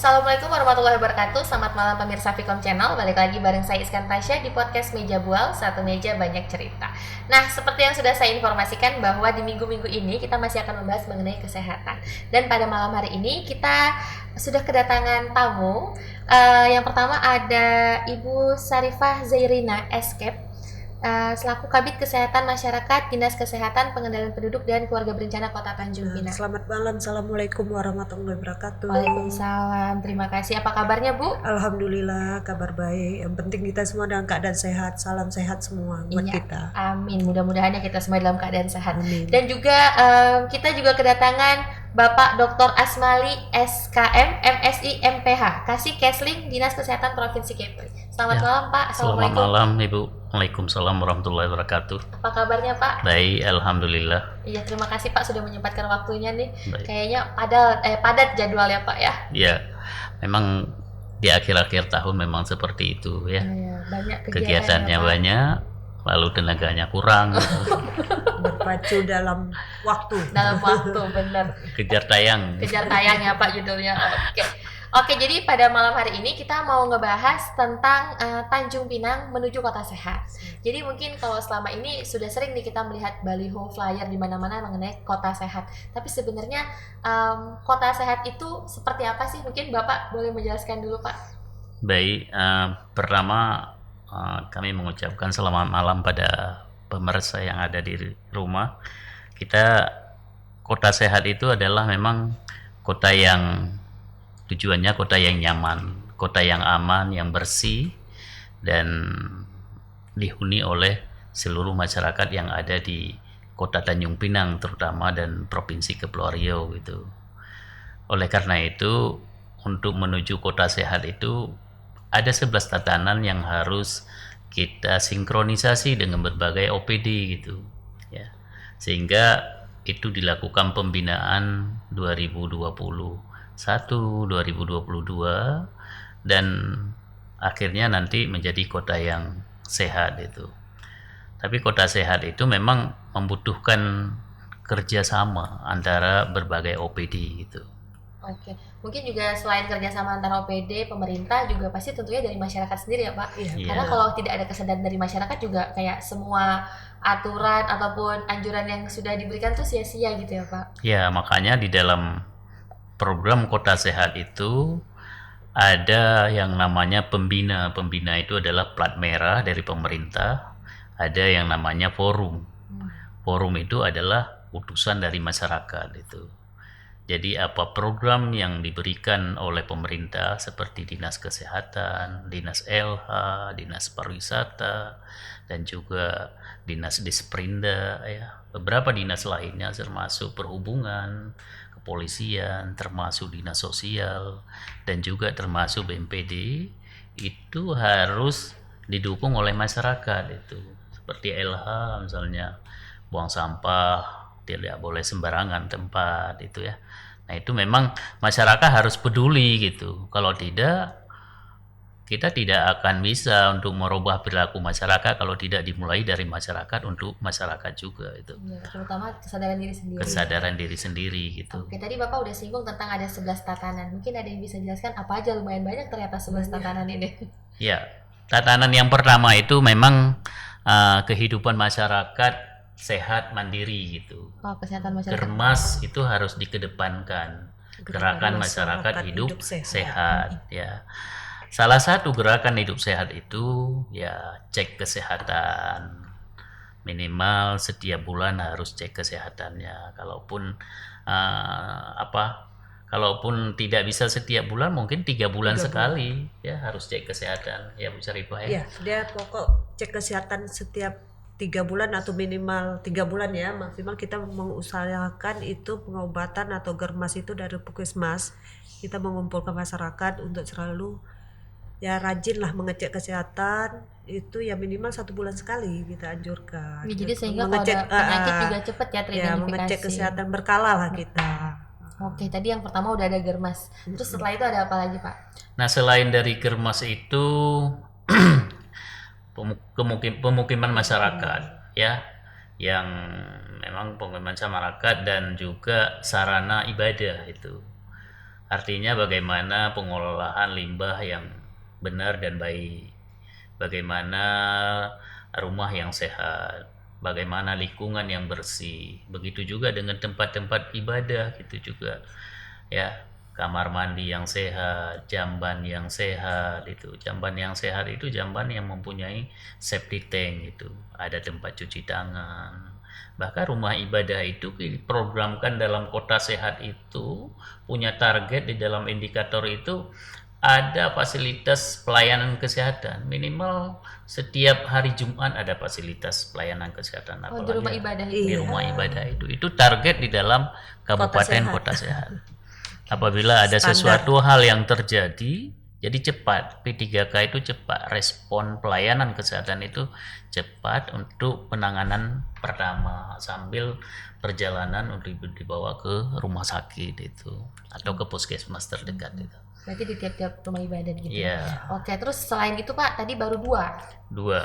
Assalamualaikum warahmatullahi wabarakatuh. Selamat malam pemirsa Vicom Channel. Balik lagi bareng saya Iskan Tasya di podcast Meja Bual, satu meja banyak cerita. Nah, seperti yang sudah saya informasikan bahwa di minggu-minggu ini kita masih akan membahas mengenai kesehatan. Dan pada malam hari ini kita sudah kedatangan tamu. Yang pertama ada Ibu Sarifah Zairina Escape, selaku Kabid Kesehatan Masyarakat Dinas Kesehatan Pengendalian Penduduk dan Keluarga Berencana Kota Tanjung Pinang. Selamat malam, assalamualaikum warahmatullahi wabarakatuh. Waalaikumsalam, terima kasih. Apa kabarnya Bu? Alhamdulillah, kabar baik. Yang penting kita semua dalam keadaan sehat. Salam sehat semua buat kita. Amin. Mudah-mudahan kita semua dalam keadaan sehat. Amin. Dan juga kita juga kedatangan Bapak Dr. Asmali SKM MSI MPH, Kasih Kesling Dinas Kesehatan Provinsi Kepri. Selamat malam Pak. Selamat malam Ibu. Waalaikumsalam warahmatullahi wabarakatuh. Apa kabarnya Pak? Baik, alhamdulillah. Iya, terima kasih Pak sudah menyempatkan waktunya nih. Baik. Kayaknya padat jadwal ya Pak ya. Ya, memang di akhir-akhir tahun memang seperti itu ya. Banyak Kegiatannya ya, banyak, lalu tenaganya kurang. Berpacu dalam waktu. Benar. Kejar tayang. Kejar tayang ya Pak judulnya. Oke, jadi pada malam hari ini kita mau ngebahas tentang Tanjung Pinang menuju kota sehat. Jadi mungkin kalau selama ini sudah sering nih kita melihat baliho flyer di mana-mana mengenai kota sehat. Tapi sebenarnya kota sehat itu seperti apa sih? Mungkin Bapak boleh menjelaskan dulu Pak. Baik, pertama kami mengucapkan selamat malam pada pemirsa yang ada di rumah. Kota sehat itu adalah memang kota yang tujuannya kota yang nyaman, kota yang aman, yang bersih, dan dihuni oleh seluruh masyarakat yang ada di kota Tanjung Pinang terutama dan Provinsi Kepulauan Riau gitu. Oleh karena itu, untuk menuju kota sehat itu ada 11 tatanan yang harus kita sinkronisasi dengan berbagai OPD gitu ya. Sehingga itu dilakukan pembinaan 2021, 2022 dan akhirnya nanti menjadi kota yang sehat itu. Tapi kota sehat itu memang membutuhkan kerjasama antara berbagai OPD gitu. Oke, mungkin juga selain kerjasama antara OPD, pemerintah juga pasti tentunya dari masyarakat sendiri ya Pak. Iya. Karena kalau tidak ada kesadaran dari masyarakat juga kayak semua aturan ataupun anjuran yang sudah diberikan tuh sia-sia gitu ya Pak. Ya, makanya di dalam program Kota Sehat itu ada yang namanya pembina. Pembina itu adalah plat merah dari pemerintah. Ada yang namanya forum. Forum itu adalah utusan dari masyarakat itu. Jadi apa program yang diberikan oleh pemerintah seperti Dinas Kesehatan, Dinas LH, Dinas Pariwisata, dan juga Dinas Disperinda, ya, beberapa dinas lainnya termasuk perhubungan, kepolisian, termasuk dinas sosial, dan juga termasuk BNPB, itu harus didukung oleh masyarakat itu. Seperti LH misalnya, buang sampah tidak boleh sembarangan tempat itu ya. Nah itu memang masyarakat harus peduli gitu. Kalau tidak, kita tidak akan bisa untuk merubah perilaku masyarakat kalau tidak dimulai dari masyarakat untuk masyarakat juga itu. Ya, terutama kesadaran diri sendiri. Kesadaran diri sendiri gitu. Oke, tadi Bapak udah singgung tentang ada 11 tatanan. Mungkin ada yang bisa jelaskan apa aja, lumayan banyak ternyata 11 tatanan ini. Ya, tatanan yang pertama itu memang kehidupan masyarakat sehat mandiri gitu. Oh, kesehatan masyarakat. Germas itu harus dikedepankan. Gerakan masyarakat hidup sehat ya. Salah satu gerakan hidup sehat itu ya cek kesehatan. Minimal setiap bulan harus cek kesehatannya. Kalaupun tidak bisa setiap bulan, mungkin 3 bulan sekali ya harus cek kesehatan ya Bu Sarifah ya. Iya, dia pokok cek kesehatan setiap 3 bulan atau minimal 3 bulan ya, maksimal kita mengusahakan itu pengobatan atau germas itu dari puskesmas. Kita mengumpulkan masyarakat untuk selalu ya rajin lah mengecek kesehatan itu ya minimal 1 bulan sekali kita anjurkan. Ya, jadi sehingga kalau ada penyakit juga cepat ya teridentifikasi. Ya, mengecek kesehatan berkala lah kita. Oke, tadi yang pertama udah ada germas. Terus setelah itu ada apa lagi Pak? Nah selain dari germas itu pemukiman masyarakat ya, yang memang pemukiman masyarakat dan juga sarana ibadah itu Artinya bagaimana pengelolaan limbah yang benar dan baik, bagaimana rumah yang sehat, bagaimana lingkungan yang bersih. Begitu juga dengan tempat-tempat ibadah gitu juga. Ya, kamar mandi yang sehat, jamban yang sehat itu. Jamban yang sehat itu jamban yang mempunyai septic tank itu. Ada tempat cuci tangan. Bahkan rumah ibadah itu diprogramkan dalam kota sehat itu punya target di dalam indikator itu ada fasilitas pelayanan kesehatan minimal setiap hari Jumat ada fasilitas pelayanan kesehatan Oh, di rumah apalagi ibadah di itu. Iya. rumah ibadah itu target di dalam kabupaten sehat. kota sehat. Apabila ada Standar. sesuatu hal yang terjadi jadi cepat, P3K itu cepat, respon pelayanan kesehatan itu cepat untuk penanganan pertama sambil perjalanan untuk dibawa ke rumah sakit itu atau ke puskesmas terdekat itu. Berarti di tiap-tiap rumah ibadah gitu. Iya, Oke, terus selain itu Pak, tadi baru 2. 2.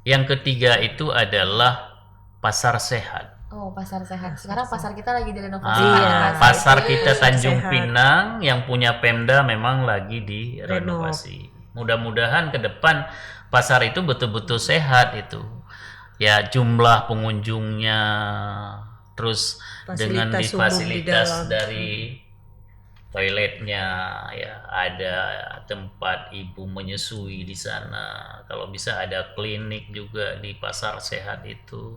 Yang ketiga itu adalah pasar sehat. Oh, pasar sehat. Sekarang pasar kita lagi direnovasi. Iya. Pasar kita Pasar Tanjung sehat. Pinang yang punya Pemda memang lagi direnovasi. Mudah-mudahan ke depan pasar itu betul-betul sehat itu. Ya, jumlah pengunjungnya terus dengan Fasilitas umum di fasilitas dalam. dari toiletnya ya, ada tempat ibu menyusui di sana. Kalau bisa ada klinik juga di pasar sehat itu.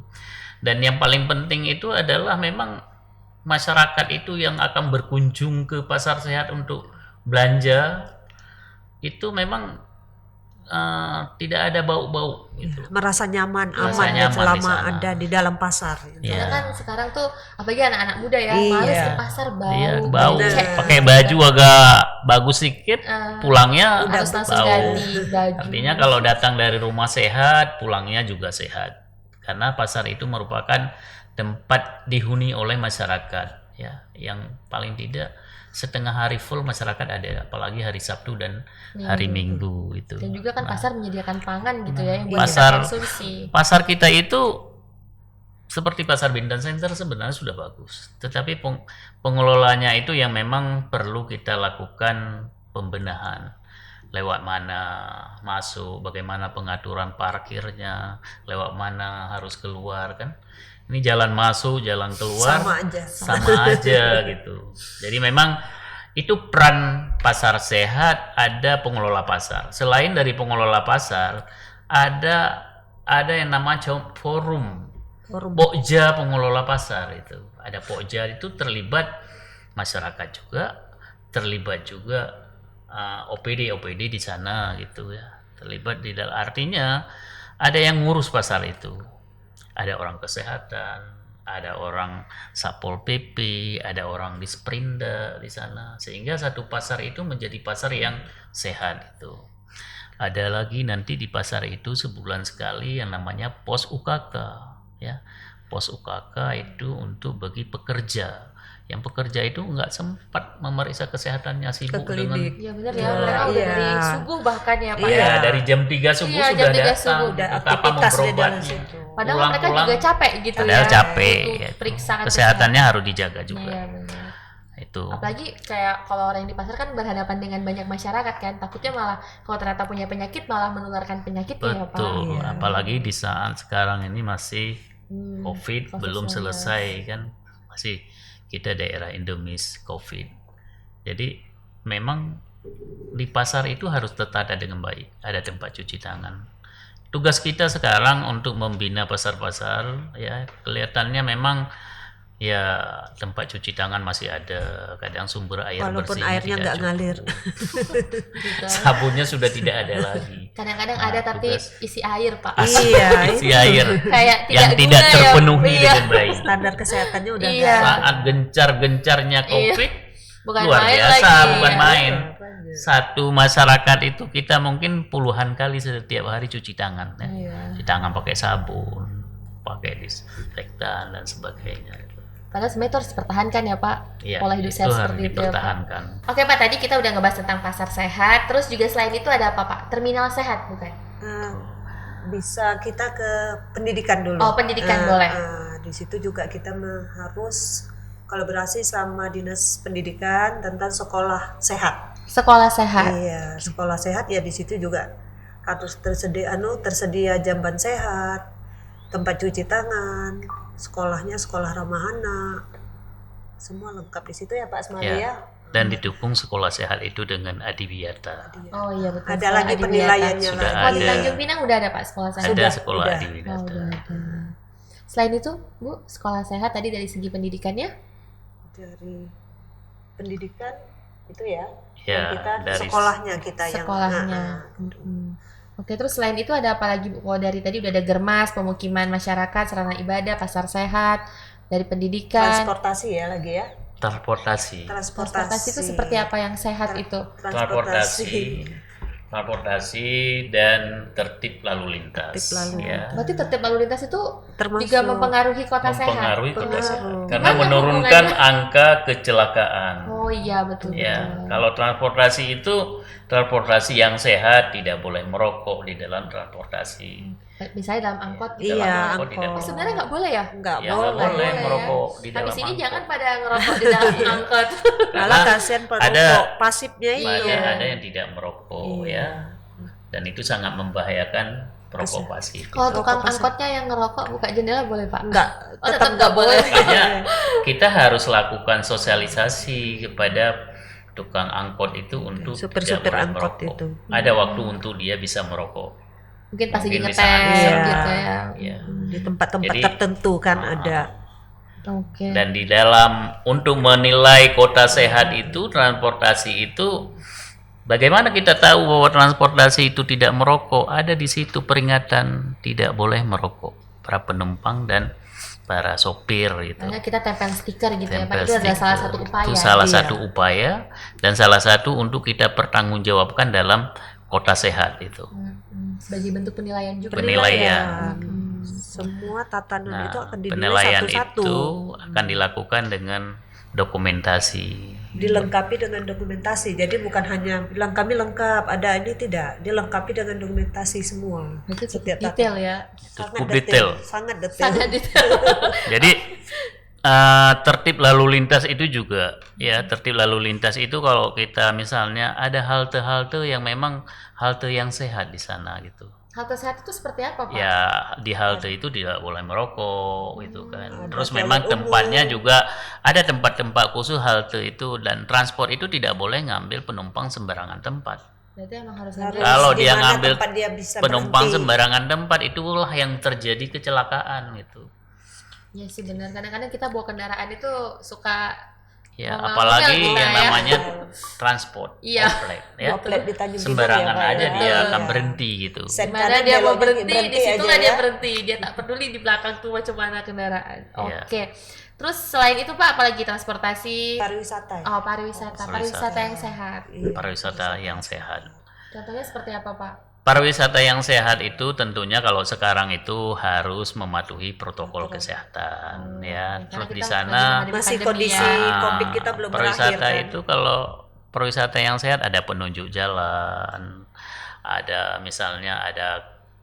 Dan yang paling penting itu adalah memang masyarakat itu yang akan berkunjung ke pasar sehat untuk belanja itu memang tidak ada bau-bau gitu. Merasa nyaman, Merasa aman nyaman selama di sana. ada di dalam pasar. Karena Iya. kan sekarang tuh apalagi anak-anak muda ya, Iya. males ke pasar bau. Iya, bau. Bener. Pakai baju agak bagus sedikit, pulangnya Udah Harus langsung bau. ganti baju. Artinya kalau datang dari rumah sehat, pulangnya juga sehat. Karena pasar itu merupakan tempat dihuni oleh masyarakat ya, yang paling tidak setengah hari full masyarakat ada, apalagi hari Sabtu dan hari Minggu itu. Dan juga kan Nah, pasar menyediakan pangan gitu ya yang buat pasar- kita konsumsi. pasar kita itu seperti pasar Bintan Center sebenarnya sudah bagus, tetapi pengelolanya itu yang memang perlu kita lakukan pembenahan. Lewat mana masuk, bagaimana pengaturan parkirnya, lewat mana harus keluar kan. Ini jalan masuk, jalan keluar sama aja gitu. Jadi memang itu peran pasar sehat, ada pengelola pasar. Selain dari pengelola pasar, ada yang namanya forum Pokja pengelola pasar itu. Ada Pokja itu terlibat masyarakat juga, terlibat juga OPD di sana gitu ya. Terlibat di dalam, artinya ada yang ngurus pasar itu. Ada orang kesehatan, ada orang Satpol PP, ada orang di Sprinda di sana, sehingga satu pasar itu menjadi pasar yang sehat itu. Ada lagi nanti di pasar itu sebulan sekali yang namanya pos UKK ya. Pos UKK itu untuk bagi pekerja. Yang pekerja itu nggak sempat memeriksa kesehatannya, sibuk dengan Iya benar ya, mereka udah dari subuh bahkan ya Pak. Iya. ya dari jam 3 subuh Iya, sudah jam 3 datang subuh udah untuk apa aktivitas di dalam memberobatnya. situ. Padahal mereka Pulang-pulang, juga capek gitu padahal ya. capek Untuk ya. periksa Kesehatannya harus dijaga juga. Iya benar. Itu. Apalagi kayak kalau orang yang di pasar kan berhadapan dengan banyak masyarakat kan, takutnya malah kalau ternyata punya penyakit malah menularkan penyakitnya ya Pak. Betul, Iya. apalagi di saat sekarang ini masih COVID belum 19. selesai kan, masih kita daerah endemis COVID. Jadi memang di pasar itu harus tertata dengan baik, ada tempat cuci tangan. Tugas kita sekarang untuk membina pasar-pasar ya, kelihatannya memang ya tempat cuci tangan masih ada, kadang sumber air Walaupun bersihnya airnya tidak nggak cukup. ngalir. Gitu. Sabunnya sudah tidak ada lagi. Kadang-kadang Nah, ada tapi tugas- isi air Pak. Iya, Isi air Kayak yang tidak tidak guna terpenuhi ya. dengan baik. standar kesehatannya udah Iya. nggak Saat gencar-gencarnya COVID, Bukan luar main biasa, lagi. bukan ya. main. Satu masyarakat itu kita mungkin puluhan kali setiap hari cuci tangan, ya. Iya. Cuci tangan pakai sabun, pakai disinfektan dan sebagainya. Padahal sebenarnya itu harus dipertahankan ya Pak. Iya, Pola hidup itu sehat harus seperti itu ya Pak. dipertahankan. Oke Pak, tadi kita udah ngebahas tentang pasar sehat. Terus juga selain itu ada apa Pak? Terminal sehat bukan? bisa kita ke pendidikan dulu. Oh, pendidikan boleh. Di situ juga kita harus kolaborasi sama Dinas Pendidikan tentang sekolah sehat. Sekolah sehat. Iya, sekolah sehat ya di situ juga harus tersedia jamban sehat, tempat cuci tangan, sekolahnya sekolah ramah anak. Semua lengkap di situ ya Pak Asmari ya. Dan didukung sekolah sehat itu dengan Adiwiyata. Oh iya betul. Ada sekolah lagi Adiwiyata. penilaiannya Sudah lagi. Kalau di ada. Tanjung Pinang udah ada Pak sekolah sehat. Ada sekolah udah. Oh, Adiwiyata. udah ada. Selain itu, Bu, sekolah sehat tadi dari segi pendidikannya? Dari pendidikan itu ya. Ya, Dan kita dari sekolahnya kita yang Sekolahnya. Oke, terus selain itu ada apa lagi, Bu? Kalau dari tadi udah ada germas, pemukiman masyarakat, sarana ibadah, pasar sehat, dari pendidikan. transportasi ya lagi ya. transportasi. Transportasi itu seperti apa yang sehat itu? Transportasi dan tertib lalu lintas. Tertib lalu Ya. Berarti tertib lalu lintas itu Termasuk juga mempengaruhi kota sehat. Mempengaruhi kota Pengaruh. sehat karena Gimana menurunkan hubungannya? angka kecelakaan. Oh iya betul Ya, betul. kalau transportasi itu transportasi yang sehat, tidak boleh merokok di dalam transportasi. Misalnya dalam angkot Di gitu. dalam Iya, angkot tidak Oh, angkot. sebenarnya nggak boleh ya? Enggak Ya, nggak boleh. boleh ya. merokok di dalam Habis ini angkot. jangan pada ngerokok di dalam angkot. Malah kasihan perokok pasifnya itu. Ada yang tidak merokok Iya. ya, dan itu sangat membahayakan perokok pasif. Kalau tukang Rokok pasif. angkotnya yang ngerokok buka jendela boleh Pak? Enggak, Oh, tetap tetap nggak boleh. Makanya kita harus lakukan sosialisasi kepada tukang angkot itu untuk Supir-supir tidak boleh angkot merokok. itu. Ada waktu untuk dia bisa merokok. Mungkin pas lagi Mungkin bisa ngetem anissa. gitu ya. Ya. Di tempat-tempat Jadi, tertentu kan ada. Oke. Dan di dalam untuk menilai kota sehat itu, transportasi itu, bagaimana kita tahu bahwa transportasi itu tidak merokok? Ada di situ peringatan tidak boleh merokok para penumpang dan para sopir gitu. Makanya kita tempel stiker gitu ya Pak. Tempel Itu adalah salah stiker. satu upaya. Itu salah Iya. satu upaya dan salah satu untuk kita pertanggungjawabkan dalam kota sehat itu. Sebagai bentuk penilaian juga. Penilaian. Semua tatanan Nah, itu akan dinilai penilaian satu-satu. itu akan dilakukan dengan dokumentasi. Dilengkapi dengan dokumentasi. Jadi bukan hanya bilang kami lengkap, ada ini tidak. Dilengkapi dengan dokumentasi semua. Itu Setiap detail ya. Sangat Cukup detail. Sangat detail. Sangat detail. Jadi tertib lalu lintas itu juga ya, tertib lalu lintas itu kalau kita misalnya ada halte-halte yang memang halte yang sehat di sana gitu. Halte sehat itu seperti apa Pak? Ya di halte itu tidak boleh merokok gitu kan. ada Terus toilet memang umum. tempatnya juga ada tempat-tempat khusus halte itu, dan transport itu tidak boleh ngambil penumpang sembarangan tempat. Berarti emang harus Harus ada. Kalau dia di mana ngambil tempat dia bisa penumpang berhenti. sembarangan tempat, itulah yang terjadi kecelakaan gitu. Ya sih benar. Kadang-kadang kita bawa kendaraan itu suka Ya, Ngomong-ngomong apalagi kita yang ya. namanya transport Iya. oplet ya. Oplet di Tanjung Pinang Sembarangan ya, Pak, aja ya. dia akan Iya. berhenti gitu. Sen Dimana kanan, dia mau beloknya berhenti, di situ aja dia ya. berhenti. Dia tak peduli di belakang tuh macam mana kendaraan. Iya. Oke. Terus selain itu Pak, apalagi transportasi? Pariwisata. ya? Oh, pariwisata. Pariwisata yang sehat. Iya. Pariwisata yang sehat. Contohnya seperti apa Pak? Pariwisata yang sehat itu tentunya kalau sekarang itu harus mematuhi protokol kesehatan ya. Karena Terus di kita sana lagi Masih pandemi kondisi ya. COVID kita belum pariwisata berakhir, kan? itu kalau pariwisata yang sehat ada penunjuk jalan, ada misalnya ada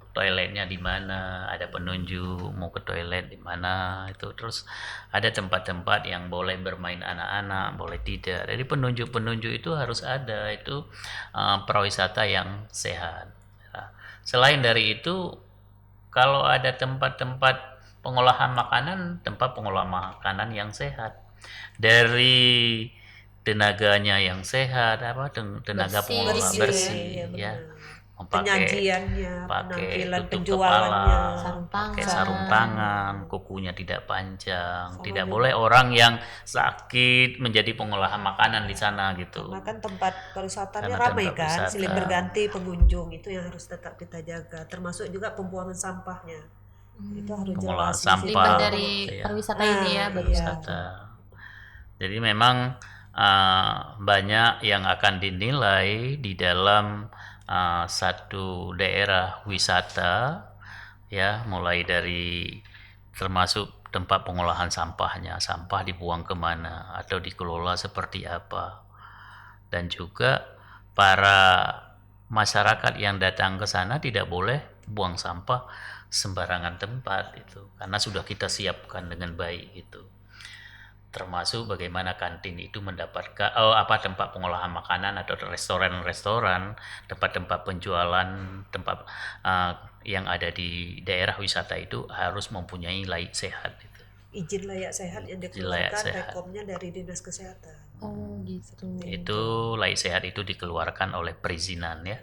toiletnya di mana, ada penunjuk mau ke toilet di mana itu, terus ada tempat-tempat yang boleh bermain anak-anak, boleh tidak. Jadi penunjuk-penunjuk itu harus ada, itu pariwisata yang sehat. Ya. Selain dari itu, kalau ada tempat-tempat pengolahan makanan, tempat pengolahan makanan yang sehat, dari tenaganya yang sehat, tenaga Bersih. pengolah Bersih, bersih ya, ya, benar. memakai Penyajiannya, pakai penampilan tutup penjualannya, kepala, sarung pakai tangan. sarung tangan, kukunya tidak panjang, Sama tidak juga. boleh orang yang sakit menjadi pengolahan makanan di sana gitu. Karena kan tempat pariwisatanya Karena ramai tempat kan, wisata. silih berganti pengunjung, itu yang harus tetap kita jaga. Termasuk juga pembuangan sampahnya, itu harus Pengolahan jelas. sampah. Limbah dari Iya. pariwisata ini ya, Ah, betul. iya. Wisata. Jadi memang banyak yang akan dinilai di dalam satu daerah wisata ya, mulai dari termasuk tempat pengolahan sampahnya, sampah dibuang kemana atau dikelola seperti apa, dan juga para masyarakat yang datang ke sana tidak boleh buang sampah sembarangan tempat itu, karena sudah kita siapkan dengan baik itu. termasuk bagaimana kantin itu mendapatkan tempat pengolahan makanan atau restoran-restoran, tempat-tempat penjualan, tempat yang ada di daerah wisata itu harus mempunyai layak sehat itu. Izin layak sehat yang Izin layak dikeluarkan sehat. rekomnya dari Dinas Kesehatan. Oh gitu. Itu layak sehat itu dikeluarkan oleh perizinan ya.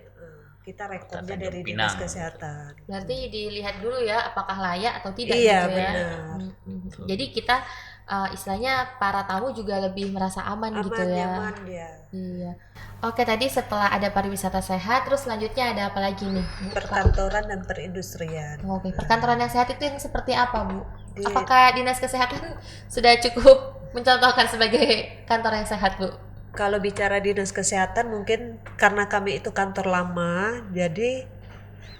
Kita rekomnya Tanjung dari Pinang. Dinas Kesehatan. Berarti dilihat dulu ya apakah layak atau tidak Iya, gitu ya. benar. Jadi kita istilahnya para tamu juga lebih merasa aman gitu Aman, ya. nyaman dia. Iya. Oke, tadi setelah ada pariwisata sehat, terus selanjutnya ada apa lagi nih, Bu? Perkantoran dan perindustrian. Oke, perkantoran yang sehat itu yang seperti apa, Bu? Di- Apakah Dinas Kesehatan sudah cukup mencontohkan sebagai kantor yang sehat, Bu? Kalau bicara Dinas Kesehatan mungkin karena kami itu kantor lama, jadi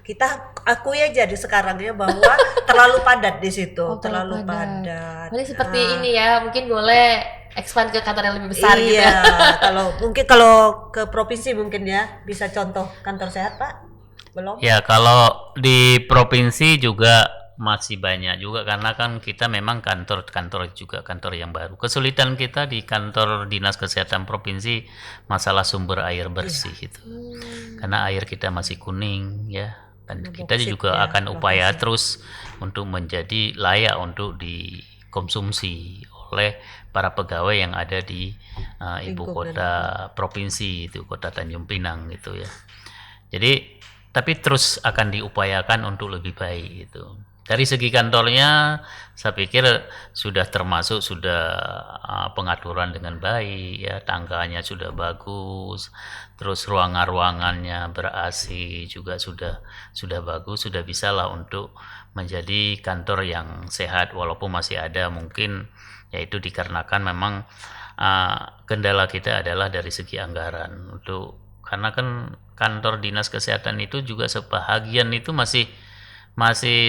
kita akui aja di sekarang ya bahwa terlalu padat di situ, Oh, terlalu terlalu padat. padat. Ini seperti Ah, ini ya, mungkin boleh expand ke kantor yang lebih besar gitu iya, ya. kalau ke provinsi mungkin ya bisa contoh kantor sehat, Pak? Belum? Ya, kalau di provinsi juga masih banyak juga karena kan kita memang kantor juga kantor yang baru. Kesulitan kita di kantor Dinas Kesehatan Provinsi masalah sumber air bersih itu. Karena air kita masih kuning ya. Dan kita Boksit juga ya, akan upaya boksit. terus untuk menjadi layak untuk dikonsumsi oleh para pegawai yang ada di ibu Lingkungan. kota provinsi itu, Kota Tanjung Pinang gitu ya. Jadi tapi terus akan diupayakan untuk lebih baik itu. Dari segi kantornya saya pikir sudah pengaturan dengan baik ya, tangganya sudah bagus, terus ruangan-ruangannya ber-AC juga sudah bagus, sudah bisa lah untuk menjadi kantor yang sehat walaupun masih ada mungkin yaitu dikarenakan memang kendala kita adalah dari segi anggaran karena kan kantor Dinas Kesehatan itu juga sebahagian itu masih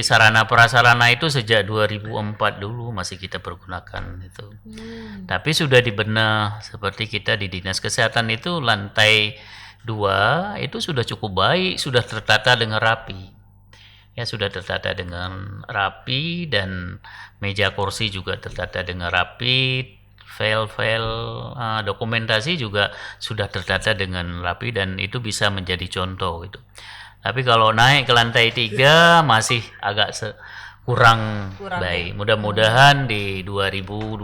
sarana prasarana itu sejak 2004 dulu masih kita pergunakan itu. Tapi sudah dibenah seperti kita di Dinas Kesehatan itu lantai 2 itu sudah cukup baik, sudah tertata dengan rapi. Ya sudah tertata dengan rapi dan meja kursi juga tertata dengan rapi, file-file dokumentasi juga sudah tertata dengan rapi dan itu bisa menjadi contoh gitu. Tapi kalau naik ke lantai 3 masih agak kurang baik. Mudah-mudahan di 2023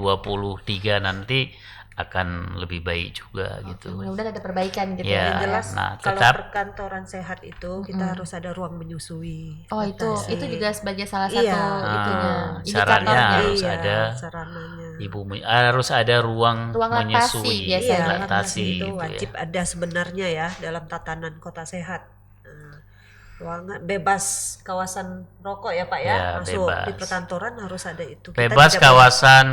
nanti akan lebih baik juga gitu. Mudah-mudahan ada perbaikan gitu Ya. Yang jelas Nah, kalau tetap- perkantoran sehat itu kita harus ada ruang menyusui. Oh, itu batasi. juga sebagai salah satu Iya. itunya, Syaratnya indikatornya. harus Iya, ada sarananya. harus ada ruang Ruang laktasi menyusui, biasanya. Iya, laktasi itu gitu wajib ya. ada sebenarnya ya dalam tatanan kota sehat. Nah, ruangan bebas kawasan rokok ya Pak ya, Ya, masuk bebas. di perkantoran harus ada itu. Kita Bebas tidak kawasan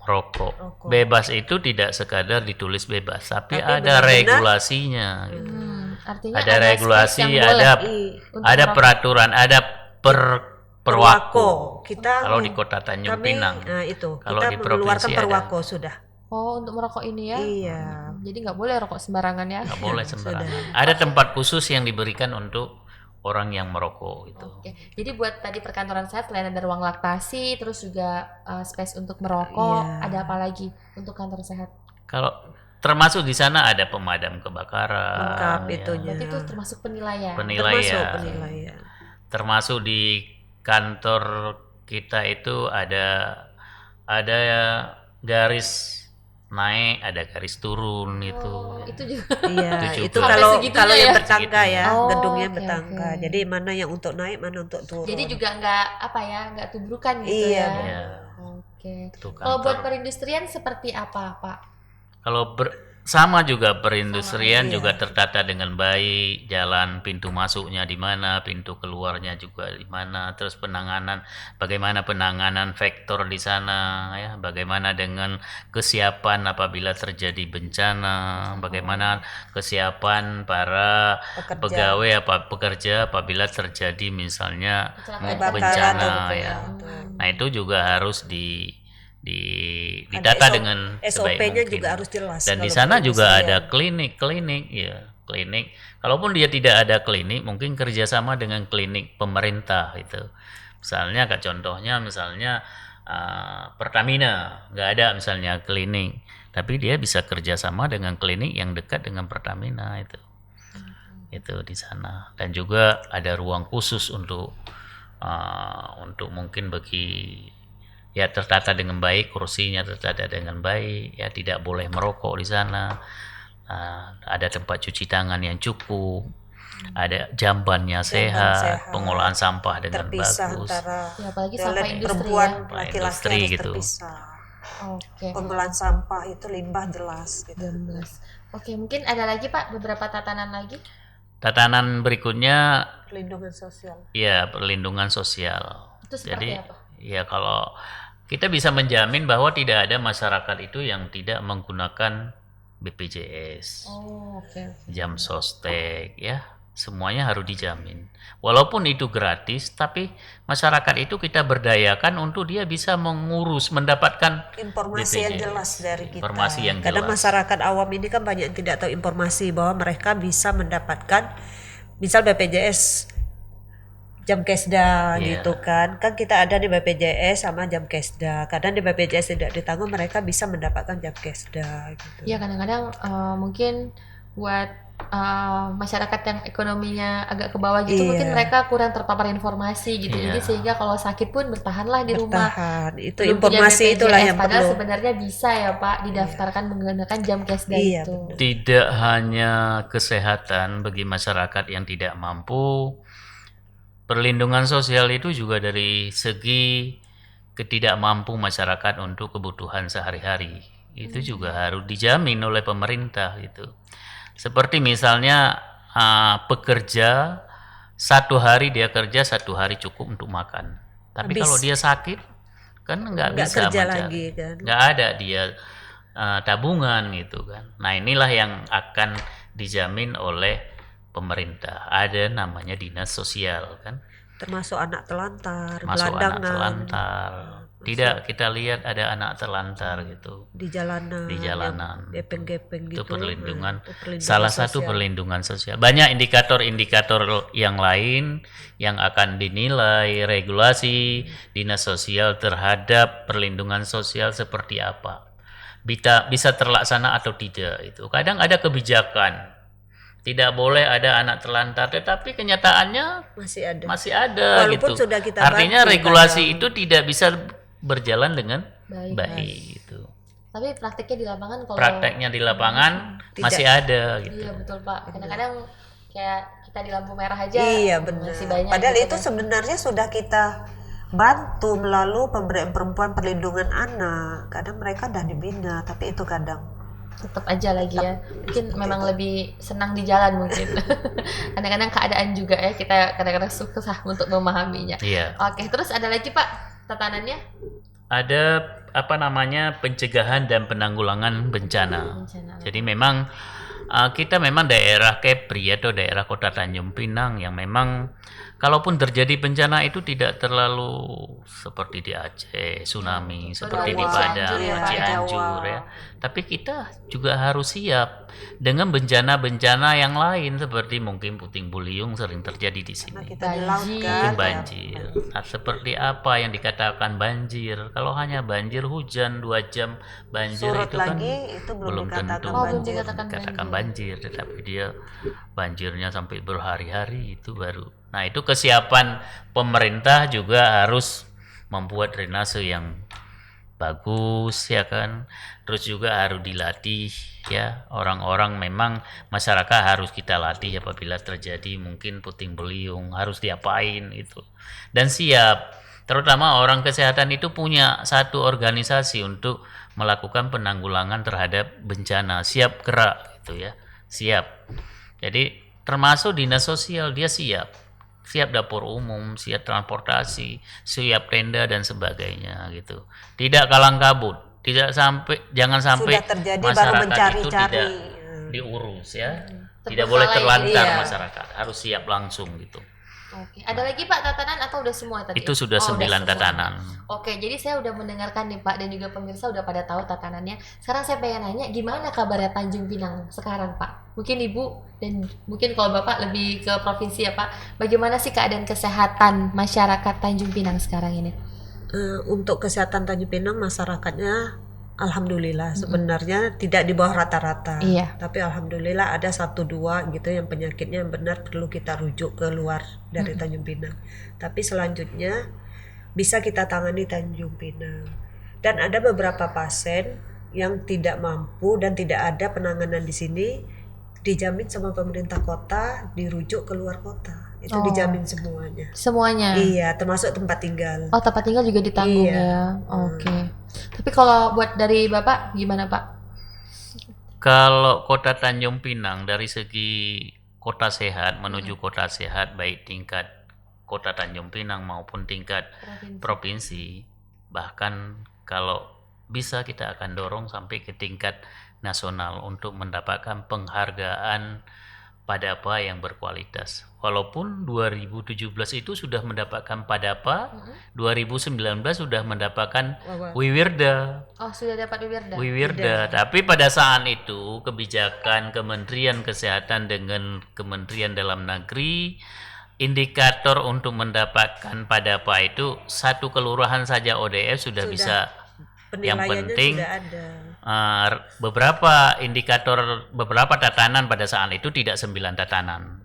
rokok. Rokok. Bebas itu tidak sekadar ditulis bebas, tapi Tapi ada benar-benar- regulasinya. Gitu. Artinya Ada space regulasi, yang boleh ada untuk ada merokok. peraturan, ada perwako. Perwako. Kita Kalau di Kota Tanjung kami, Pinang. nah itu Kalau kita di mengeluarkan provinsi ada. perwako sudah. Oh, untuk merokok ini ya. Iya. Jadi nggak boleh rokok sembarangan ya. Nggak boleh Sudah. sembarangan. Ada tempat khusus yang diberikan untuk orang yang merokok gitu. Oke. Jadi buat tadi perkantoran sehat selain ada ruang laktasi, terus juga space untuk merokok, Iya. ada apa lagi untuk kantor sehat? Kalau termasuk di sana ada pemadam kebakaran. Lengkap ya. itunya. Berarti itu termasuk penilaian. Termasuk penilaian. Termasuk di kantor kita itu ada garis naik, ada garis turun itu. Oh, itu juga. Iya, Itu itu juga. kalau Sampai segitunya kalau yang ya? bertangga ya, Oh, gedungnya oke, bertangga. oke. Jadi mana yang untuk naik, mana untuk turun. Jadi juga nggak apa ya, nggak tubrukan gitu Iya, ya. Iya. Oke. Itu Kalau buat kantor. perindustrian seperti apa, Pak? Kalau sama juga perindustrian Sama, juga iya. tertata dengan baik, jalan pintu masuknya di mana, pintu keluarnya juga di mana, terus bagaimana penanganan vektor di sana ya, bagaimana dengan kesiapan apabila terjadi bencana, bagaimana kesiapan para Pekerja. pekerja apabila terjadi misalnya Kecelakaan. bencana Kebakaran ya. gitu. Nah, itu juga harus Ada ditata dengan sebaik SOP-nya mungkin. juga harus jelas. Dan di kalau sana juga perindustrian. ada klinik ya, klinik. Kalaupun dia tidak ada klinik, mungkin kerjasama dengan klinik pemerintah itu. Misalnya, contohnya misalnya Pertamina, nggak ada misalnya klinik, tapi dia bisa kerjasama dengan klinik yang dekat dengan Pertamina itu di sana. Dan juga ada ruang khusus untuk mungkin bagi ya tertata dengan baik, kursinya tertata dengan baik, ya tidak boleh merokok di sana. Ada tempat cuci tangan yang cukup, ada jambannya sehat, pengolahan sampah dengan terpisah bagus. antara Ya, apalagi sampah toilet industri perempuan ya. laki-laki Industri harus gitu. terpisah. Oke. Pengolahan sampah itu limbah jelas gitu. 19. Oke, mungkin ada lagi Pak beberapa tatanan lagi? Tatanan berikutnya Perlindungan sosial. ya perlindungan sosial. Itu seperti Jadi apa? ya kalau kita bisa menjamin bahwa tidak ada masyarakat itu yang tidak menggunakan BPJS, Oh, oke. jam sostek, ya semuanya harus dijamin. Walaupun itu gratis, tapi masyarakat itu kita berdayakan untuk dia bisa mengurus, mendapatkan Informasi yang BPJS. jelas dari kita. Informasi yang Karena jelas. masyarakat awam ini kan banyak yang tidak tahu informasi bahwa mereka bisa mendapatkan misal BPJS jam kesda Iya. gitu kan kita ada di BPJS sama jam kesda, kadang di BPJS tidak ditanggung mereka bisa mendapatkan jam kesda gitu. Ya kadang-kadang mungkin buat masyarakat yang ekonominya agak ke bawah gitu, Iya. mungkin mereka kurang terpapar informasi gitu. Iya. Jadi sehingga kalau sakit pun bertahanlah di rumah. Bertahan itu Belum punya informasi BPJS, itulah yang padahal perlu. sebenarnya bisa ya Pak didaftarkan menggunakan jam kesda Iya, itu. benar. Tidak hanya kesehatan bagi masyarakat yang tidak mampu, perlindungan sosial itu juga dari segi ketidakmampu masyarakat untuk kebutuhan sehari-hari. Itu juga harus dijamin oleh pemerintah gitu. Seperti misalnya pekerja 1 hari dia kerja 1 hari cukup untuk makan. Tapi Habis. kalau dia sakit kan nggak Nggak bisa kerja mencari. lagi kan. Nggak ada dia tabungan gitu kan. Nah inilah yang akan dijamin oleh pemerintah. Ada namanya dinas sosial kan, Termasuk anak telantar, masuk anak gelandangan, terlantar. Tidak kita lihat ada anak terlantar gitu di jalanan, di jalanan. yang gepeng-gepeng Itu gitu. perlindungan, Nah, itu perlindungan salah satu sosial. perlindungan sosial. Banyak indikator-indikator yang lain yang akan dinilai regulasi dinas sosial terhadap perlindungan sosial seperti apa, bisa terlaksana atau tidak. Itu kadang ada kebijakan tidak boleh ada anak terlantar, tetapi kenyataannya masih ada. Walaupun gitu. sudah kita Artinya bantu, regulasi kadang. itu tidak bisa berjalan dengan Baik. baik gitu. Tapi praktiknya di lapangan kalau Prakteknya di lapangan Tidak. masih ada gitu. Iya betul Pak. Kadang-kadang kayak kita di lampu merah aja Iya benar. masih banyak. Padahal gitu itu kan. sebenarnya sudah kita bantu melalui pemberdayaan perempuan, perlindungan anak. Kadang mereka udah dibina, tapi itu kadang tetap aja lagi ya. Mungkin memang lebih senang di jalan mungkin. Kadang-kadang keadaan juga ya kita kadang-kadang susah untuk memahaminya. Iya. Oke, terus ada lagi Pak tatanannya? Ada pencegahan dan penanggulangan bencana. Bencana. Jadi memang kita memang daerah Kepri atau daerah Kota Tanjung Pinang yang memang kalaupun terjadi bencana itu tidak terlalu seperti di Aceh, tsunami, seperti di Jawa, Padang, iya, Cianjur Jawa. ya. Tapi kita juga harus siap dengan bencana-bencana yang lain seperti mungkin puting beliung sering terjadi di karena sini. kita di laut Banjir. kan. Mungkin banjir. Nah, seperti apa yang dikatakan banjir? Kalau hanya banjir hujan 2 jam banjir Surut itu kan lagi itu belum dikatakan tentu Oh, belum banjir. dikatakan banjir, tetapi dia banjirnya sampai berhari-hari itu baru. Nah, itu kesiapan pemerintah juga harus membuat drainase yang bagus ya kan. Terus juga harus dilatih ya orang-orang, memang masyarakat harus kita latih apabila terjadi mungkin puting beliung harus diapain itu. Dan siap, terutama orang kesehatan itu punya satu organisasi untuk melakukan penanggulangan terhadap bencana, siap gerak gitu ya, siap. Jadi termasuk dinas sosial dia siap dapur umum, siap transportasi, siap tenda dan sebagainya gitu. Tidak kalang kabut, jangan sampai Sudah terjadi baru masyarakat itu mencari-cari. tidak diurus ya. Tidak Terbengkalai boleh terlantar iya. masyarakat, harus siap langsung gitu. Oke, ada lagi Pak tatanan atau udah semua tadi? Itu sudah Oh, 9 semua. tatanan. Oke, jadi saya udah mendengarkan nih Pak dan juga pemirsa udah pada tahu tatanannya. Sekarang saya pengen nanya gimana kabarnya Tanjung Pinang sekarang Pak? Mungkin Ibu dan mungkin kalau Bapak lebih ke provinsi ya Pak. Bagaimana sih keadaan kesehatan masyarakat Tanjung Pinang sekarang ini? Untuk kesehatan Tanjung Pinang masyarakatnya alhamdulillah sebenarnya tidak di bawah rata-rata. Iya. Tapi alhamdulillah ada 1-2 gitu yang penyakitnya yang benar perlu kita rujuk ke luar dari Tanjung Pinang. Tapi selanjutnya bisa kita tangani Tanjung Pinang. Dan ada beberapa pasien yang tidak mampu dan tidak ada penanganan di sini, dijamin sama pemerintah kota dirujuk ke luar kota. Itu dijamin semuanya. Semuanya. Iya, termasuk tempat tinggal. Oh, tempat tinggal juga ditanggung ya. Oke. Tapi kalau buat dari Bapak gimana, Pak? Kalau Kota Tanjung Pinang dari segi kota sehat menuju kota sehat, baik tingkat Kota Tanjung Pinang maupun tingkat provinsi, bahkan kalau bisa kita akan dorong sampai ke tingkat nasional untuk mendapatkan penghargaan Padapa yang berkualitas. Walaupun 2017 itu sudah mendapatkan Padapa, 2019 sudah mendapatkan Wiwirda. Oh, sudah dapat Wiwirda. Wiwirda. Tapi pada saat itu kebijakan Kementerian Kesehatan dengan Kementerian Dalam Negeri, indikator untuk mendapatkan Padapa itu satu kelurahan saja ODF sudah bisa. Yang penting sudah ada. Beberapa indikator, beberapa tatanan pada saat itu tidak 9 tatanan.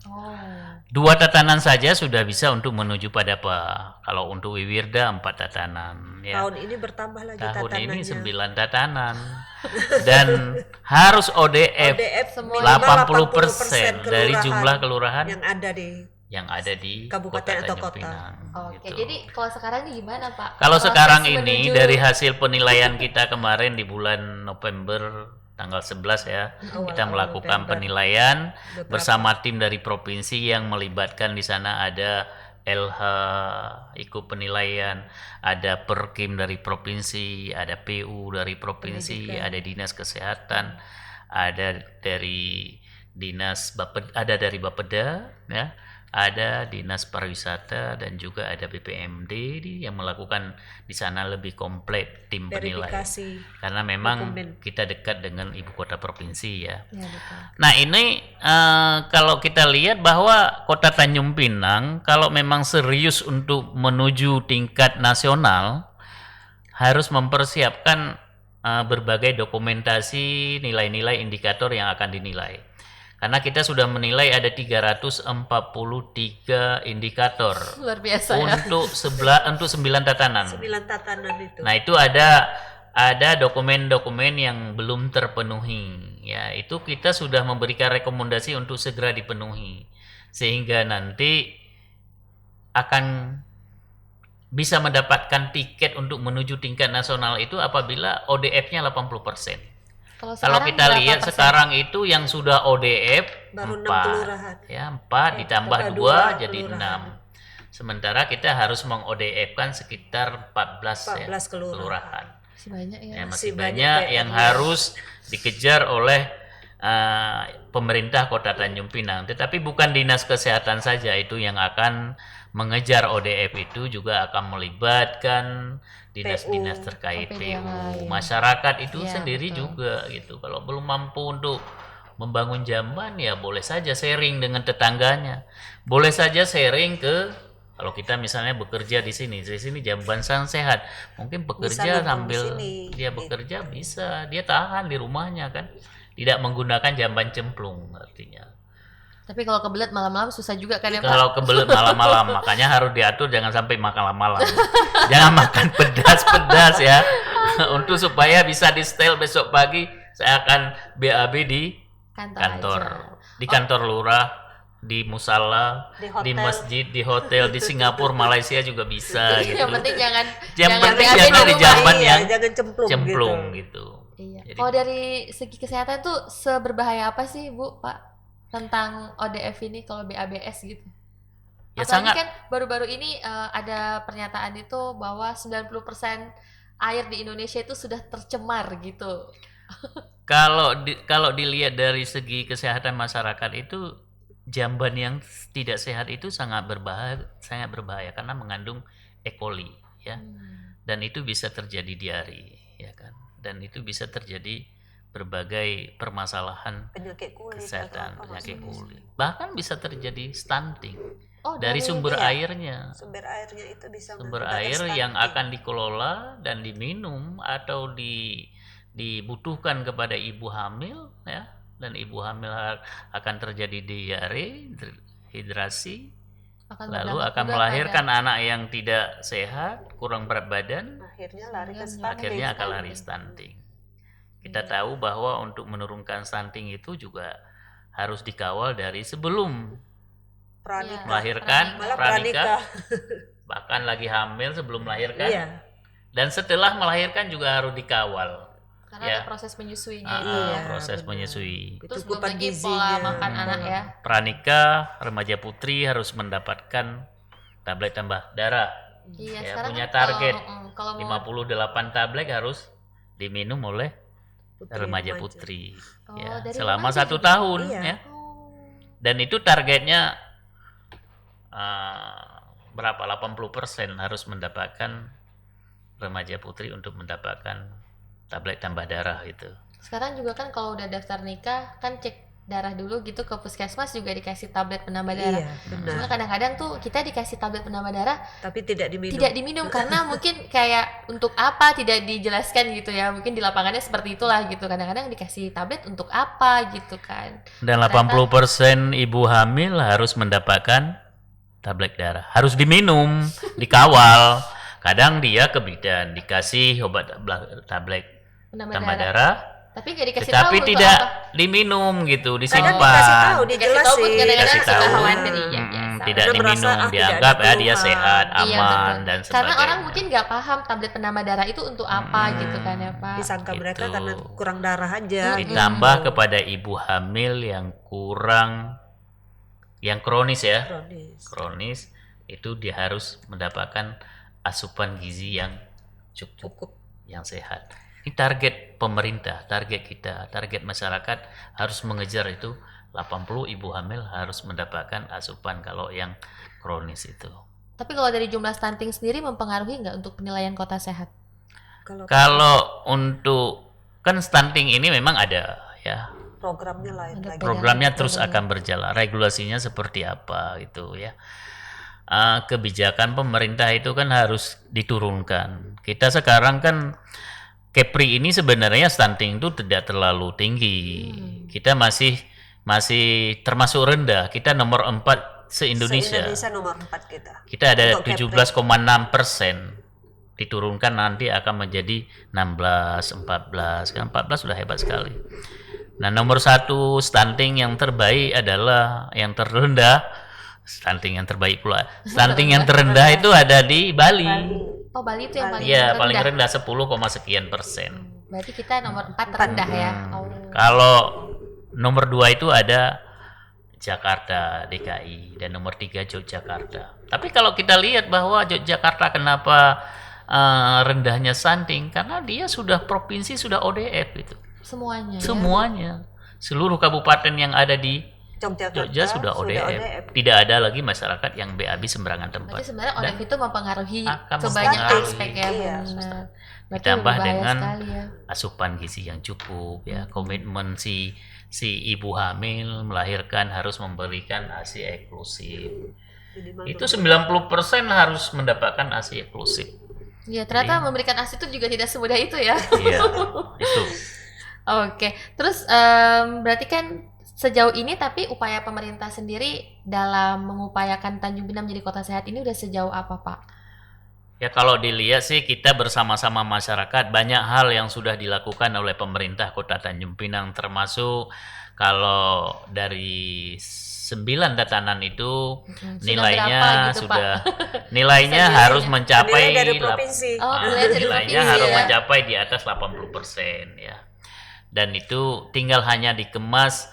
2 tatanan saja sudah bisa untuk menuju Padapa. Kalau untuk Wiwirda 4 tatanan. Ya. Tahun ini bertambah lagi Tahun tatanannya. ini 9 tatanan. Dan harus ODF 80% dari jumlah kelurahan yang ada di kabupaten atau Tanjung kota. Pinang. Oke, gitu. jadi kalau sekarang ini gimana, Pak? Kalau Proses sekarang ini menuju- dari hasil penilaian kita kemarin di bulan November tanggal 11 ya, kita melakukan November. penilaian Beberapa. bersama tim dari provinsi yang melibatkan di sana ada LH ikut penilaian, ada Perkim dari provinsi, ada PU dari provinsi, ada Dinas Kesehatan, ada dari Dinas ada dari Bapeda ya. Ada Dinas Pariwisata dan juga ada BPMD yang melakukan di sana lebih komplit tim penilai. Verifikasi Karena memang dokumen. kita dekat dengan ibu kota provinsi ya. Ya, betul. Nah ini kalau kita lihat bahwa Kota Tanjung Pinang kalau memang serius untuk menuju tingkat nasional harus mempersiapkan berbagai dokumentasi nilai-nilai indikator yang akan dinilai. Karena kita sudah menilai ada 343 indikator Luar biasa ya. untuk 9 tatanan. 9 tatanan itu. Nah, itu ada dokumen-dokumen yang belum terpenuhi. Ya, itu kita sudah memberikan rekomendasi untuk segera dipenuhi. Sehingga nanti akan bisa mendapatkan tiket untuk menuju tingkat nasional itu apabila ODF-nya 80%. Kalau kita berapa lihat persen? sekarang itu yang sudah ODF Baru 6 4. kelurahan. Ya, 4 ditambah tambah 2 jadi kelurahan. 6. Sementara kita harus meng-ODF-kan sekitar 14 ya, 14 kelurahan. Masih banyak ya. Ya, masih Masih banyak banyak yang PR-nya. harus dikejar oleh pemerintah Kota Tanjung Pinang. Tetapi bukan Dinas Kesehatan saja itu yang akan mengejar ODF, itu juga akan melibatkan dinas-dinas terkait PU yang lain. PU, masyarakat itu Ya, sendiri betul. juga gitu. Kalau belum mampu untuk membangun jamban ya boleh saja sharing dengan tetangganya. Boleh saja sharing kalau kita misalnya bekerja di sini jamban sang sehat, mungkin bekerja nongkrong sambil di sini. dia bekerja bisa, dia tahan di rumahnya kan, tidak menggunakan jamban cemplung artinya. Tapi kalau kebelet malam-malam susah juga kan ya, Pak? Kalau kebelet malam-malam, makanya harus diatur jangan sampai makan malam. Jangan makan pedas-pedas ya, untuk supaya bisa di setel besok pagi. Saya akan BAB di kantor, aja. di kantor lurah, di musala, Di hotel. di masjid, di hotel, di Singapura, Malaysia juga bisa gitu. Yang penting jangan penting BAB jangan di rumah. jamban Iya, yang jangan cemplung gitu. Iya. Jadi- Kalau dari segi kesehatan tuh seberbahaya apa sih, Bu, Pak, tentang ODF ini kalau BABS gitu? Ya Apalagi sangat kan baru-baru ini ada pernyataan itu bahwa 90% air di Indonesia itu sudah tercemar gitu. Kalau dilihat dari segi kesehatan masyarakat itu jamban yang tidak sehat itu sangat berbahaya karena mengandung E. coli ya. Dan itu bisa terjadi diare ya kan. Dan itu bisa terjadi berbagai permasalahan Penyakit kulit kesehatan, atau apa penyakit maksudnya? kulit. Bahkan bisa terjadi stunting Oh, dari sumber iya. airnya. Sumber airnya itu bisa Sumber mengakibatkan air yang stunting. akan dikelola dan diminum atau dibutuhkan kepada ibu hamil ya, dan ibu hamil akan terjadi diare, hidrasi, lalu berdampak akan juga melahirkan pada- anak yang tidak sehat, kurang berat badan, Akhirnya lari ke Sehingga stunting. akhirnya akan lari stunting. Kita tahu bahwa untuk menurunkan stunting itu juga harus dikawal dari sebelum Pranikah. melahirkan, Malah pranikah, bahkan lagi hamil sebelum melahirkan, Iya. dan setelah melahirkan juga harus dikawal. karena Ya. ada proses menyusuinya Ah, itu. Iya, proses benar. menyusui. Terus belum Kecukupan lagi gizinya. pola makan anak ya. Pranikah, remaja putri harus mendapatkan tablet tambah darah. Iya, Ya, sekarang punya kan target. kalau mau 58 tablet harus diminum oleh remaja remaja. putri. Oh, Ya, dari selama remaja 1 juga? tahun Iya. ya. Oh. Dan itu targetnya berapa? 80% harus mendapatkan remaja putri untuk mendapatkan tablet tambah darah itu. Sekarang juga kan kalau udah daftar nikah kan cek darah dulu gitu ke puskesmas juga dikasih tablet penambah darah. Iya, Cuma benar. kadang-kadang tuh kita dikasih tablet penambah darah Tapi tidak diminum. tidak diminum karena mungkin kayak untuk apa tidak dijelaskan gitu ya. Mungkin di lapangannya seperti itulah gitu. Kadang-kadang dikasih tablet untuk apa gitu kan. Dan 80% ibu hamil harus mendapatkan tablet darah. Harus diminum, dikawal. Kadang dia kebidan, dikasih obat tablet Penambah tambah darah. darah, Tapi nggak dikasih tetapi tahu untuk tidak apa. diminum gitu, Kadang dikasih tahu, disimpan. Dikasih tahu pun dijelasin. kadang-kadang Dikasih suka tahu. khawatir ya Mm-mm, biasa. tidak Karena merasa, diminum, tidak dianggap ada dia keluhan. sehat, Iya, aman betul. dan Karena sebagainya. orang mungkin nggak paham tablet penambah darah itu untuk apa gitu kan ya Pak. Disangka mereka Gitu. karena kurang darah aja. Ditambah kepada ibu hamil yang kurang, yang kronis ya, Kronis. kronis itu dia harus mendapatkan asupan gizi yang cukup, Cukup. yang sehat. Ini target pemerintah, target kita, target masyarakat harus mengejar itu 80 ibu hamil harus mendapatkan asupan kalau yang kronis itu. Tapi kalau dari jumlah stunting sendiri mempengaruhi nggak untuk penilaian kota sehat? Kalau untuk kan stunting ini memang ada ya, Programnya lain Ada lagi. programnya terus akan berjalan, regulasinya seperti apa gitu ya. Kebijakan pemerintah itu kan harus diturunkan. Kita sekarang kan Kepri ini sebenarnya stunting itu tidak terlalu tinggi. Kita masih termasuk rendah. Kita nomor 4 se-Indonesia. Se-Indonesia nomor 4 kita. Kita ada Untuk 17,6%. Diturunkan nanti akan menjadi 16, 14. Kan 14 sudah hebat sekali. Nah, nomor 1 stunting yang terbaik adalah yang terendah. Stunting yang terbaik pula. Stunting yang terendah itu ada di Bali. Oh, Bali itu yang paling Iya, rendah. paling rendah 10,sekian%. Berarti kita nomor 4 terendah ya. Oh. Kalau nomor 2 itu ada Jakarta, DKI, dan nomor 3 Yogyakarta. Tapi kalau kita lihat bahwa Yogyakarta kenapa rendahnya stunting, karena dia sudah provinsi, sudah ODF itu. Semuanya. Ya? Semuanya. Seluruh kabupaten yang ada di Yogyakarta Jogja sudah ODF. Tidak ada lagi masyarakat yang BAB sembarangan tempat. Berarti sebenarnya ODF itu mempengaruhi akan ke banyak mempengaruhi. aspek ya. Iya, Benar. Berarti Ditambah berbahaya dengan sekali ya. asupan gizi yang cukup ya, komitmen si ibu hamil melahirkan harus memberikan ASI eksklusif. Minimal Itu 90% harus mendapatkan ASI eksklusif. Iya, ternyata memberikan ASI itu juga tidak semudah itu ya. Iya, itu. Oke, terus berarti kan sejauh ini tapi upaya pemerintah sendiri dalam mengupayakan Tanjung Pinang menjadi kota sehat ini udah sejauh apa Pak? Ya kalau dilihat sih kita bersama-sama masyarakat banyak hal yang sudah dilakukan oleh pemerintah Kota Tanjung Pinang, termasuk kalau dari 9 tatanan itu Sudah nilainya berapa gitu, sudah nilainya harus mencapai Nilai dari provinsi. Oh, nilai dari nilainya provinsi harus ya. mencapai di atas 80% ya. Dan itu tinggal hanya dikemas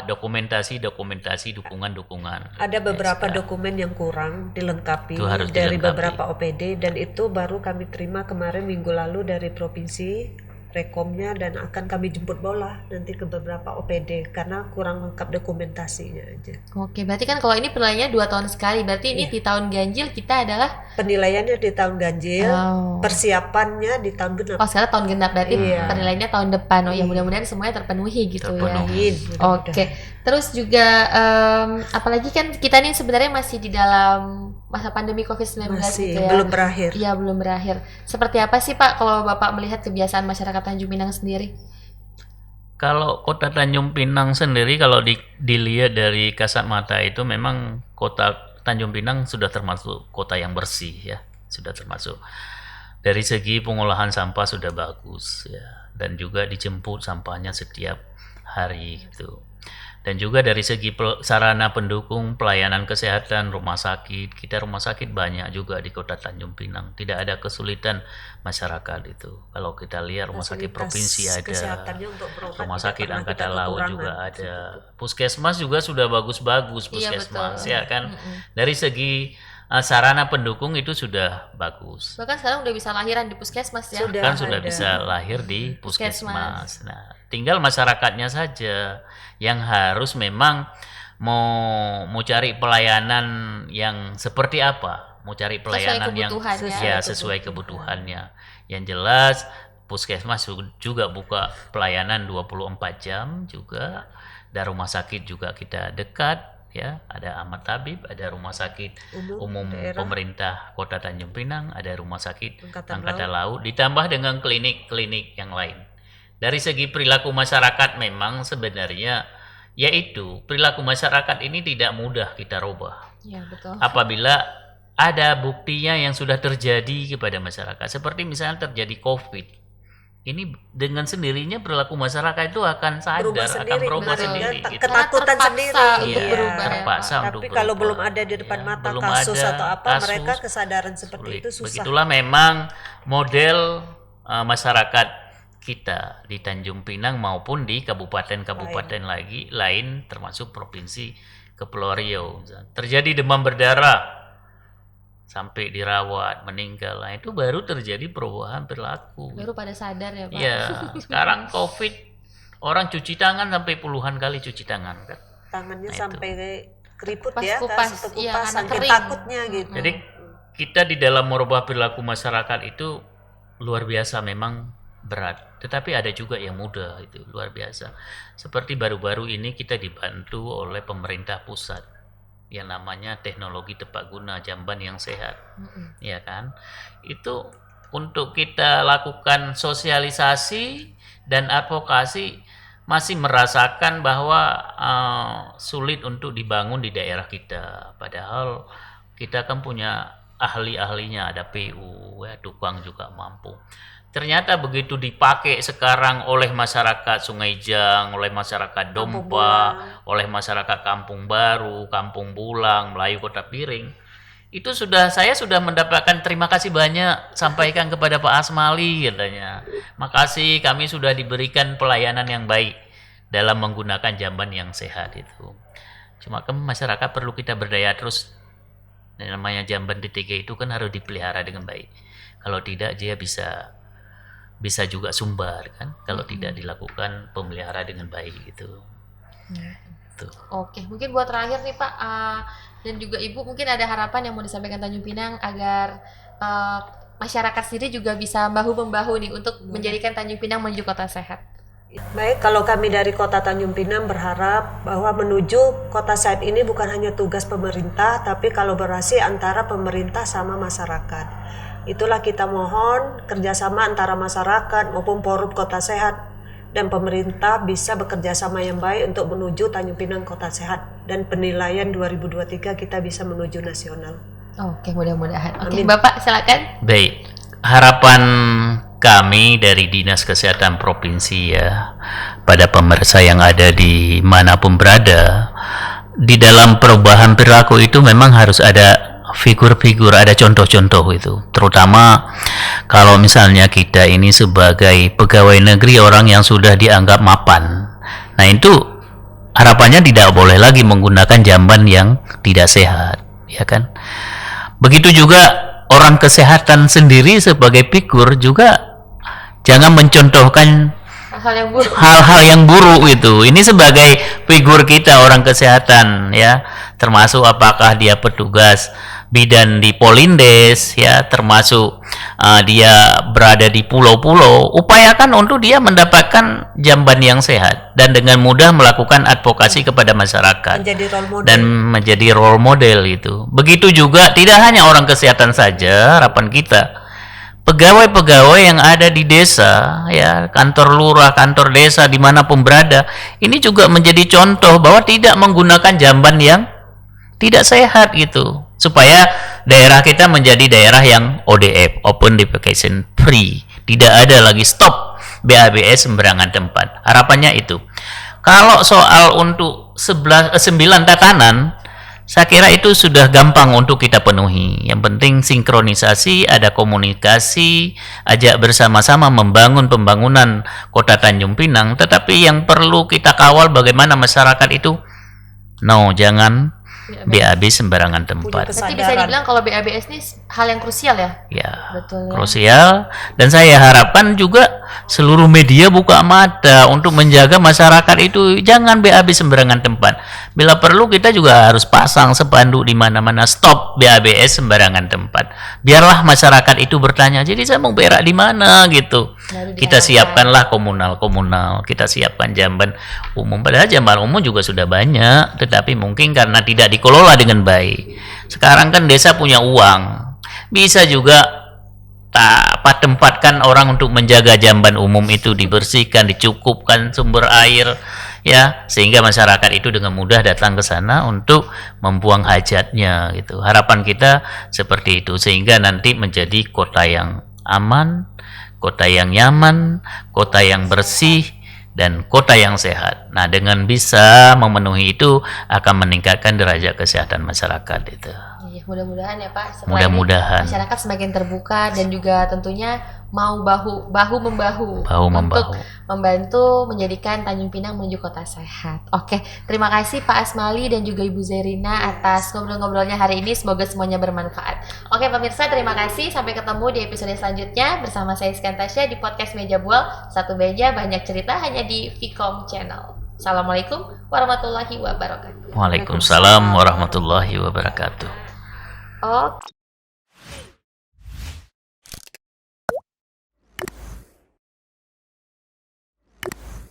dokumentasi dukungan. Ada beberapa SK. dokumen yang kurang dilengkapi Itu harus dari dilengkapi. beberapa OPD, dan itu baru kami terima kemarin minggu lalu dari provinsi rekomnya dan akan kami jemput bola nanti ke beberapa OPD karena kurang lengkap dokumentasinya aja. Oke, berarti kan kalau ini penilaiannya 2 tahun sekali, berarti ini Iya. di tahun ganjil kita adalah Penilaiannya di tahun ganjil, Oh. persiapannya di tahun genap. sekarang tahun genap, berarti Iya. penilaiannya tahun depan. Oh ya, Iya. mudah-mudahan semuanya terpenuhi gitu ya. Terpenuhi. Oke, terus juga apalagi kan kita nih sebenarnya masih di dalam masa pandemi COVID-19 Masih gitu ya. belum berakhir. Iya, belum berakhir. Seperti apa sih Pak kalau Bapak melihat kebiasaan masyarakat Tanjung Pinang sendiri? Kalau kota Tanjung Pinang sendiri kalau dilihat dari kasat mata itu memang kota Tanjung Pinang sudah termasuk kota yang bersih ya, sudah termasuk. Dari segi pengolahan sampah sudah bagus ya, dan juga dijemput sampahnya setiap hari gitu. Dan juga dari segi sarana pendukung pelayanan kesehatan, rumah sakit, kita rumah sakit banyak juga di kota Tanjung Pinang. Tidak ada kesulitan masyarakat itu. Kalau kita lihat rumah sakit Fasilitas provinsi ada, kesehatannya untuk berobat rumah tidak sakit pernah angkatan kita laut kekurangan. juga ada, puskesmas juga sudah bagus-bagus Iya, puskesmas betul. ya kan. Dari segi sarana pendukung itu sudah bagus. Bahkan sekarang udah bisa lahiran di puskesmas ya. Sudah. Kan sudah ada. bisa lahir di Puskesmas. puskesmas. Nah, tinggal masyarakatnya saja yang harus memang mau cari pelayanan yang seperti apa, mau cari pelayanan yang kebutuhannya. ya sesuai kebutuhannya. Yang jelas puskesmas juga buka pelayanan 24 jam juga, dan rumah sakit juga kita dekat ya, ada Ahmad Tabib, ada rumah sakit umum daerah. pemerintah Kota Tanjung Pinang, ada rumah sakit Angkatan Angkatan Laut, ditambah dengan klinik-klinik yang lain. Dari segi perilaku masyarakat memang sebenarnya yaitu perilaku masyarakat ini tidak mudah kita rubah. Iya, betul. Apabila ada buktinya yang sudah terjadi kepada masyarakat, seperti misalnya terjadi COVID. Ini dengan sendirinya perilaku masyarakat itu akan sadar, akan berubah benar. sendiri. Dan gitu. ketakutan Karena sendiri terpaksa untuk Iya. berubah ya, terpaksa Pak. untuk Tapi kalau berubah. belum ada di depan Ya, mata belum kasus ada atau apa, kasus, mereka kesadaran seperti sulit. itu susah. Begitulah memang model masyarakat kita di Tanjung Pinang maupun di kabupaten-kabupaten lain termasuk provinsi Kepulauan Riau. Terjadi demam berdarah sampai dirawat meninggal, nah itu baru terjadi perubahan perilaku. Baru pada sadar ya Pak. Ya, sekarang COVID orang cuci tangan sampai puluhan kali cuci tangan kan. Tangannya Nah, sampai keriput Kupas-kupas, ya, iya, kupas, karena saking kering. takutnya gitu. Jadi kita di dalam merubah perilaku masyarakat itu luar biasa memang berat, tetapi ada juga yang mudah, itu luar biasa. Seperti baru-baru ini kita dibantu oleh pemerintah pusat yang namanya teknologi tepat guna jamban yang sehat, ya kan? Itu untuk kita lakukan sosialisasi dan advokasi masih merasakan bahwa sulit untuk dibangun di daerah kita, padahal kita kan punya ahli-ahlinya, ada PU, ya, tukang juga mampu. Ternyata begitu dipakai sekarang oleh masyarakat Sungai Jang, oleh masyarakat Dompa, oleh masyarakat Kampung Baru, Kampung Bulang, Melayu Kota Piring, itu saya sudah mendapatkan terima kasih banyak, sampaikan kepada Pak Asmali katanya. Makasih, kami sudah diberikan pelayanan yang baik dalam menggunakan jamban yang sehat itu. Cuma kan masyarakat perlu kita berdaya terus. Dan namanya jamban DTG itu kan harus dipelihara dengan baik. Kalau tidak dia bisa juga sumbar kan kalau tidak dilakukan pemelihara dengan baik gitu. Tuh. Oke, mungkin buat terakhir nih Pak dan juga Ibu, mungkin ada harapan yang mau disampaikan Tanjung Pinang agar masyarakat sendiri juga bisa bahu-membahu nih untuk menjadikan Tanjung Pinang menuju kota sehat. Baik, kalau kami dari Kota Tanjung Pinang berharap bahwa menuju kota sehat ini bukan hanya tugas pemerintah, tapi kolaborasi antara pemerintah sama masyarakat. Itulah kita mohon kerjasama antara masyarakat maupun forum kota sehat dan pemerintah bisa bekerja sama yang baik untuk menuju Tanjung Pinang kota sehat, dan penilaian 2023 kita bisa menuju nasional. Oke, mudah-mudahan. Oke, Amin. Bapak silakan. Baik, harapan kami dari Dinas Kesehatan Provinsi ya, pada pemirsa yang ada di manapun berada, di dalam perubahan perilaku itu memang harus ada figur-figur, ada contoh-contoh itu. Terutama kalau misalnya kita ini sebagai pegawai negeri, orang yang sudah dianggap mapan. Nah itu harapannya tidak boleh lagi menggunakan jamban yang tidak sehat, ya kan? Begitu juga orang kesehatan sendiri sebagai figur juga jangan mencontohkan hal yang buruk. hal-hal yang buruk itu. Ini sebagai figur kita orang kesehatan ya, termasuk apakah dia petugas bidan di Polindes ya, termasuk dia berada di pulau-pulau, upayakan untuk dia mendapatkan jamban yang sehat dan dengan mudah melakukan advokasi kepada masyarakat Menjadi role model. dan menjadi role model itu. Begitu juga tidak hanya orang kesehatan saja, harapan kita pegawai-pegawai yang ada di desa ya, kantor lurah, kantor desa dimanapun berada, ini juga menjadi contoh bahwa tidak menggunakan jamban yang tidak sehat gitu, supaya daerah kita menjadi daerah yang ODF, Open Defecation Free, tidak ada lagi stop BABS sembarangan tempat. Harapannya itu. Kalau soal untuk 9 tatanan, saya kira itu sudah gampang untuk kita penuhi. Yang penting sinkronisasi, ada komunikasi, ajak bersama-sama membangun pembangunan Kota Tanjung Pinang. Tetapi yang perlu kita kawal bagaimana masyarakat itu, jangan BAB sembarangan tempat. Berarti bisa dibilang kalau BABS ini hal yang krusial ya? Ya, Betul ya. krusial. Dan saya harapkan juga seluruh media buka mata untuk menjaga masyarakat itu jangan BAB sembarangan tempat. Bila perlu kita juga harus pasang spanduk di mana-mana, stop BABS sembarangan tempat. Biarlah masyarakat itu bertanya, jadi saya mau berak di mana gitu. Baru Kita diharapkan. siapkanlah komunal, kita siapkan jamban umum. Padahal jamban umum juga sudah banyak, tetapi mungkin karena tidak dikelola dengan baik. Sekarang kan desa punya uang, bisa juga tempatkan orang untuk menjaga jamban umum itu, dibersihkan, dicukupkan sumber air ya, sehingga masyarakat itu dengan mudah datang ke sana untuk membuang hajatnya gitu. Harapan kita seperti itu, sehingga nanti menjadi kota yang aman, kota yang nyaman, kota yang bersih, dan kota yang sehat. Nah, dengan bisa memenuhi itu akan meningkatkan derajat kesehatan masyarakat itu. Iya, mudah-mudahan ya Pak. Setelah Mudah-mudahan. ini masyarakat semakin terbuka dan juga tentunya mau bahu membahu Bahu-membahu. untuk membantu menjadikan Tanjung Pinang menuju kota sehat. Oke, terima kasih Pak Asmali dan juga Ibu Zerina atas ngobrol-ngobrolnya hari ini. Semoga semuanya bermanfaat. Oke pemirsa, terima kasih. Sampai ketemu di episode selanjutnya bersama saya Iskan Tasya di podcast Meja Bual. Satu meja banyak cerita hanya di Vcom Channel. Assalamualaikum warahmatullahi wabarakatuh. Waalaikumsalam warahmatullahi wabarakatuh. Oke.